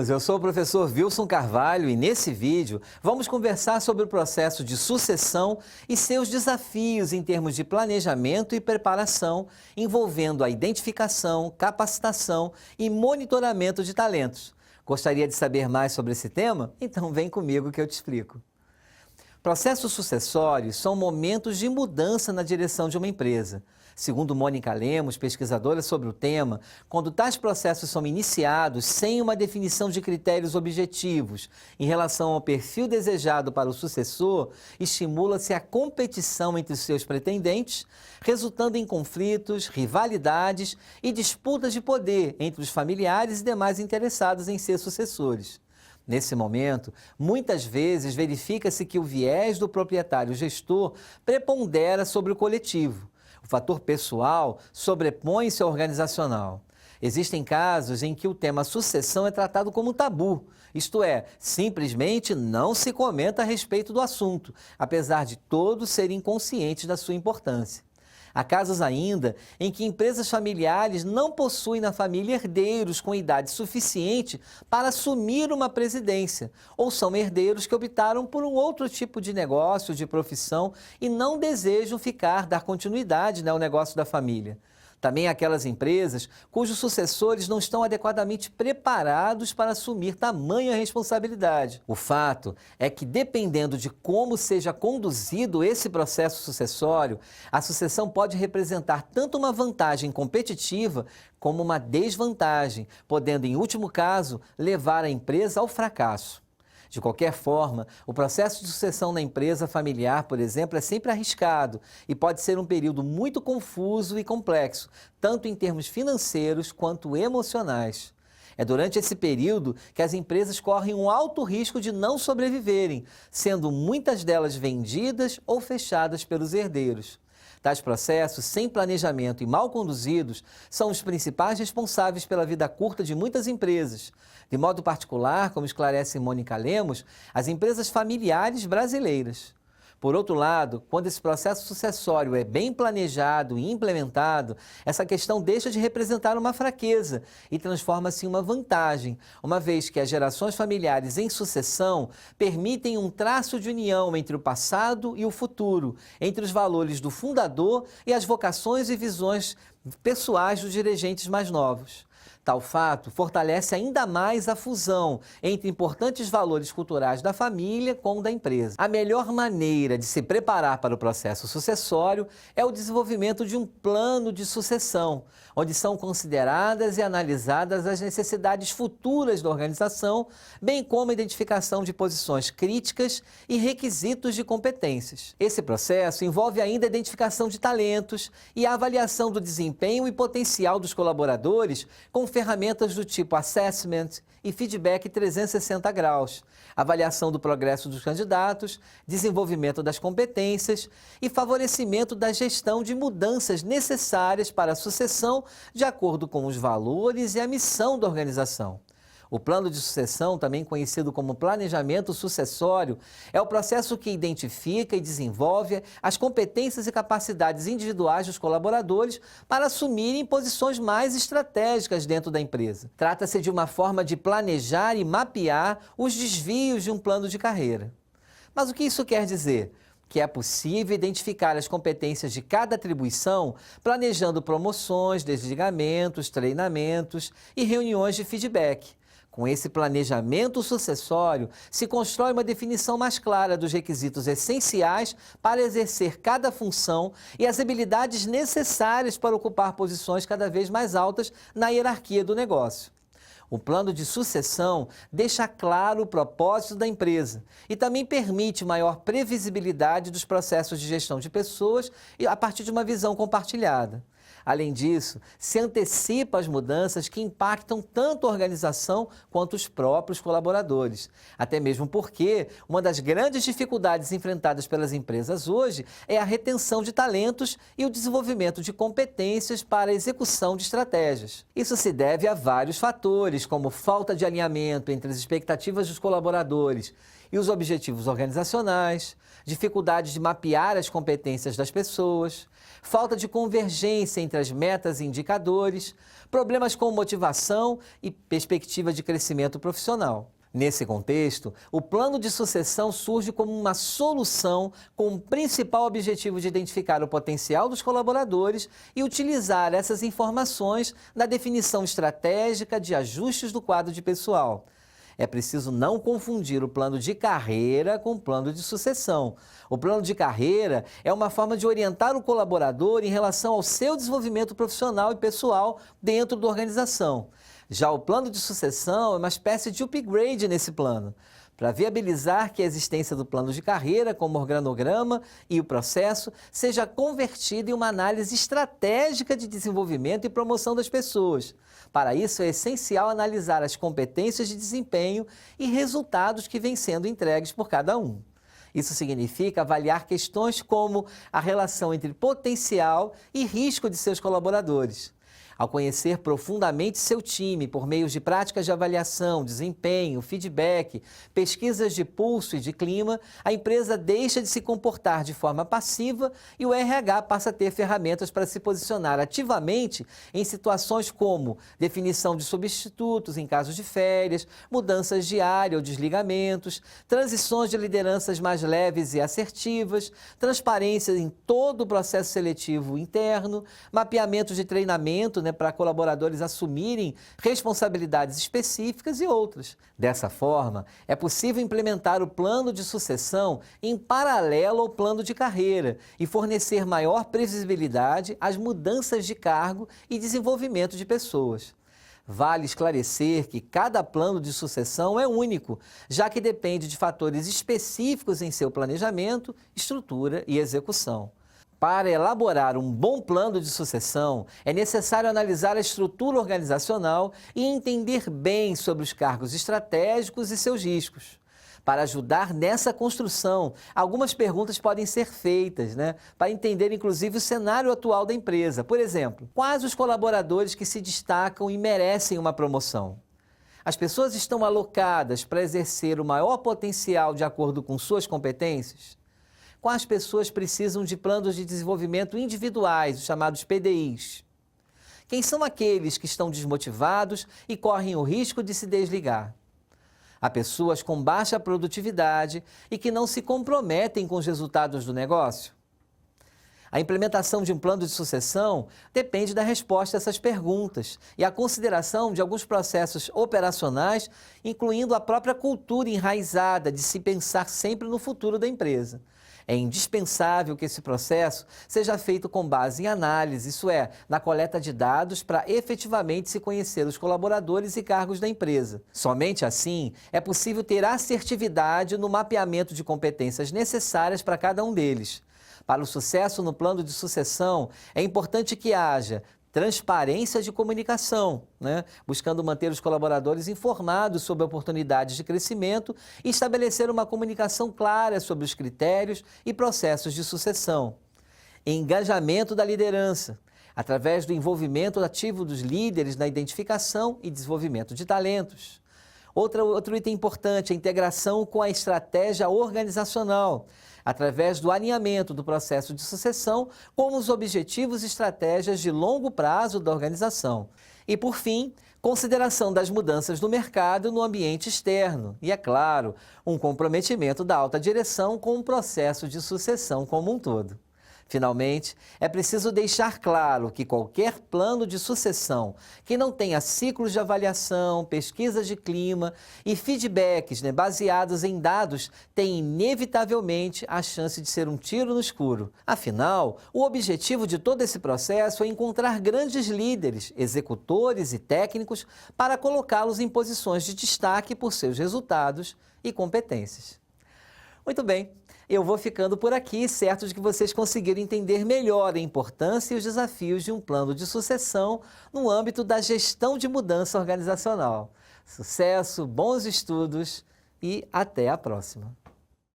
alunos! Eu sou o professor Wilson Carvalho e nesse vídeo vamos conversar sobre o processo de sucessão e seus desafios em termos de planejamento e preparação, envolvendo a identificação, capacitação e monitoramento de talentos. Gostaria de saber mais sobre esse tema? Então vem comigo que eu te explico. Processos sucessórios são momentos de mudança na direção de uma empresa. Segundo Mônica Lemos, pesquisadora sobre o tema, quando tais processos são iniciados sem uma definição de critérios objetivos em relação ao perfil desejado para o sucessor, estimula-se a competição entre os seus pretendentes, resultando em conflitos, rivalidades e disputas de poder entre os familiares e demais interessados em ser sucessores. Nesse momento, muitas vezes verifica-se que o viés do proprietário-gestor prepondera sobre o coletivo. O fator pessoal sobrepõe-se ao organizacional. Existem casos em que o tema sucessão é tratado como tabu, isto é, simplesmente não se comenta a respeito do assunto, apesar de todos serem conscientes da sua importância. Há casos ainda em que empresas familiares não possuem na família herdeiros com idade suficiente para assumir uma presidência, ou são herdeiros que optaram por um outro tipo de negócio, de profissão e não desejam dar continuidade ao negócio da família. Também há aquelas empresas cujos sucessores não estão adequadamente preparados para assumir tamanha responsabilidade. O fato é que, dependendo de como seja conduzido esse processo sucessório, a sucessão pode representar tanto uma vantagem competitiva como uma desvantagem, podendo, em último caso, levar a empresa ao fracasso. De qualquer forma, o processo de sucessão na empresa familiar, por exemplo, é sempre arriscado e pode ser um período muito confuso e complexo, tanto em termos financeiros quanto emocionais. É durante esse período que as empresas correm um alto risco de não sobreviverem, sendo muitas delas vendidas ou fechadas pelos herdeiros. Tais processos, sem planejamento e mal conduzidos, são os principais responsáveis pela vida curta de muitas empresas. De modo particular, como esclarece Mônica Lemos, as empresas familiares brasileiras. Por outro lado, quando esse processo sucessório é bem planejado e implementado, essa questão deixa de representar uma fraqueza e transforma-se em uma vantagem, uma vez que as gerações familiares em sucessão permitem um traço de união entre o passado e o futuro, entre os valores do fundador e as vocações e visões pessoais dos dirigentes mais novos. Tal fato fortalece ainda mais a fusão entre importantes valores culturais da família com o da empresa. A melhor maneira de se preparar para o processo sucessório é o desenvolvimento de um plano de sucessão, onde são consideradas e analisadas as necessidades futuras da organização, bem como a identificação de posições críticas e requisitos de competências. Esse processo envolve ainda a identificação de talentos e a avaliação do desempenho e potencial dos colaboradores com ferramentas do tipo assessment e feedback 360 graus, avaliação do progresso dos candidatos, desenvolvimento das competências e favorecimento da gestão de mudanças necessárias para a sucessão de acordo com os valores e a missão da organização. O plano de sucessão, também conhecido como planejamento sucessório, é o processo que identifica e desenvolve as competências e capacidades individuais dos colaboradores para assumirem posições mais estratégicas dentro da empresa. Trata-se de uma forma de planejar e mapear os desvios de um plano de carreira. Mas o que isso quer dizer? Que é possível identificar as competências de cada atribuição, planejando promoções, desligamentos, treinamentos e reuniões de feedback. Com esse planejamento sucessório, se constrói uma definição mais clara dos requisitos essenciais para exercer cada função e as habilidades necessárias para ocupar posições cada vez mais altas na hierarquia do negócio. O plano de sucessão deixa claro o propósito da empresa e também permite maior previsibilidade dos processos de gestão de pessoas a partir de uma visão compartilhada. Além disso, se antecipa as mudanças que impactam tanto a organização quanto os próprios colaboradores. Até mesmo porque uma das grandes dificuldades enfrentadas pelas empresas hoje é a retenção de talentos e o desenvolvimento de competências para a execução de estratégias. Isso se deve a vários fatores, como falta de alinhamento entre as expectativas dos colaboradores e os objetivos organizacionais, dificuldades de mapear as competências das pessoas, falta de convergência entre as metas e indicadores, problemas com motivação e perspectiva de crescimento profissional. Nesse contexto, o plano de sucessão surge como uma solução com o principal objetivo de identificar o potencial dos colaboradores e utilizar essas informações na definição estratégica de ajustes do quadro de pessoal. É preciso não confundir o plano de carreira com o plano de sucessão. O plano de carreira é uma forma de orientar o colaborador em relação ao seu desenvolvimento profissional e pessoal dentro da organização. Já o plano de sucessão é uma espécie de upgrade nesse plano, para viabilizar que a existência do plano de carreira, como organograma e o processo, seja convertida em uma análise estratégica de desenvolvimento e promoção das pessoas. Para isso, é essencial analisar as competências de desempenho e resultados que vêm sendo entregues por cada um. Isso significa avaliar questões como a relação entre potencial e risco de seus colaboradores. Ao conhecer profundamente seu time por meio de práticas de avaliação, desempenho, feedback, pesquisas de pulso e de clima, a empresa deixa de se comportar de forma passiva e o RH passa a ter ferramentas para se posicionar ativamente em situações como definição de substitutos em caso de férias, mudanças de área ou desligamentos, transições de lideranças mais leves e assertivas, transparência em todo o processo seletivo interno, mapeamento de treinamento, para colaboradores assumirem responsabilidades específicas e outras. Dessa forma, é possível implementar o plano de sucessão em paralelo ao plano de carreira e fornecer maior previsibilidade às mudanças de cargo e desenvolvimento de pessoas. Vale esclarecer que cada plano de sucessão é único, já que depende de fatores específicos em seu planejamento, estrutura e execução. Para elaborar um bom plano de sucessão, é necessário analisar a estrutura organizacional e entender bem sobre os cargos estratégicos e seus riscos. Para ajudar nessa construção, algumas perguntas podem ser feitas, para entender inclusive o cenário atual da empresa. Por exemplo, quais os colaboradores que se destacam e merecem uma promoção? As pessoas estão alocadas para exercer o maior potencial de acordo com suas competências? Quais pessoas precisam de planos de desenvolvimento individuais, os chamados PDIs? Quem são aqueles que estão desmotivados e correm o risco de se desligar? Há pessoas com baixa produtividade e que não se comprometem com os resultados do negócio? A implementação de um plano de sucessão depende da resposta a essas perguntas e a consideração de alguns processos operacionais, incluindo a própria cultura enraizada de se pensar sempre no futuro da empresa. É indispensável que esse processo seja feito com base em análise, isso é, na coleta de dados para efetivamente se conhecer os colaboradores e cargos da empresa. Somente assim é possível ter assertividade no mapeamento de competências necessárias para cada um deles. Para o sucesso no plano de sucessão, é importante que haja transparência de comunicação, buscando manter os colaboradores informados sobre oportunidades de crescimento e estabelecer uma comunicação clara sobre os critérios e processos de sucessão. Engajamento da liderança, através do envolvimento ativo dos líderes na identificação e desenvolvimento de talentos. Outro item importante, a integração com a estratégia organizacional, através do alinhamento do processo de sucessão com os objetivos e estratégias de longo prazo da organização. E, por fim, consideração das mudanças no mercado no ambiente externo e, é claro, um comprometimento da alta direção com o processo de sucessão como um todo. Finalmente, é preciso deixar claro que qualquer plano de sucessão que não tenha ciclos de avaliação, pesquisas de clima e feedbacks baseados em dados tem inevitavelmente a chance de ser um tiro no escuro. Afinal, o objetivo de todo esse processo é encontrar grandes líderes, executores e técnicos para colocá-los em posições de destaque por seus resultados e competências. Muito bem, eu vou ficando por aqui, certo de que vocês conseguiram entender melhor a importância e os desafios de um plano de sucessão no âmbito da gestão de mudança organizacional. Sucesso, bons estudos e até a próxima!